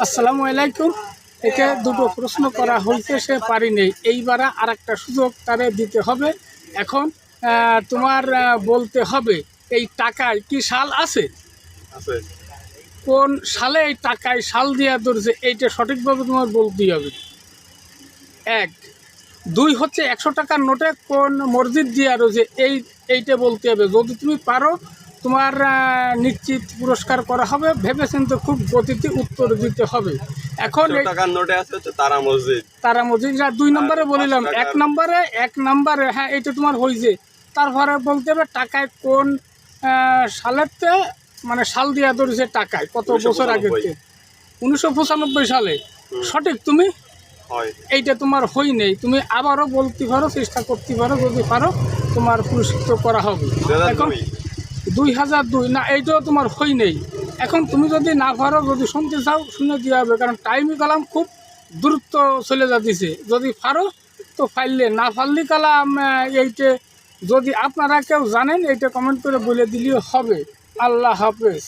আসসালামু আলাইকুম। একে দুটো প্রশ্ন করা হয়েছে, সে পারি নেই, এইবারে আর একটা সুযোগ তারে দিতে হবে। এখন তোমার বলতে হবে এই টাকায় কি সাল আছে, কোন সালে এই টাকায় সাল দিয়া ধরছে, এইটা সঠিকভাবে তোমার বলতেই হবে। এক। দুই হচ্ছে 100 টাকার নোটে কোন মসজিদ দিয়া রয়েছে, এইটা বলতে হবে। যদি তুমি পারো তোমার নিশ্চিত পুরস্কার করা হবে। ভেবেচিন্তে খুব গতিতে উত্তর দিতে হবে। এখন টাকার নোটে আছে হচ্ছে তারা মসজিদ। তারা মসজিদ 2 নম্বরে বলিলাম। 1 নম্বরে হ্যাঁ এইটা তোমার হয়েছে। তারপরে বলতে হবে টাকায় কোন সালেতে, মানে সাল দিয়া ধরেছে টাকায় কত বছর আগে, 1995 সালে। সঠিক তুমি, এইটা তোমার হই নেই। তুমি আবারও বলতে পারো, চেষ্টা করতে পারো, যদি পারো তোমার পুরস্কৃত করা হবে। এখন 2002 না, এইটাও তোমার হই নেই। এখন তুমি যদি না পারো, যদি শুনতে চাও শুনে দেওয়া হবে, কারণ টাইমই কালাম খুব দ্রুত চলে যাচ্ছে। যদি পারো তো ফাইললে, না ফাললে কালাম এইটা যদি আপনারা কেউ জানেন এইটা কমেন্ট করে বলে দিলেও হবে। আল্লাহ হাফেজ।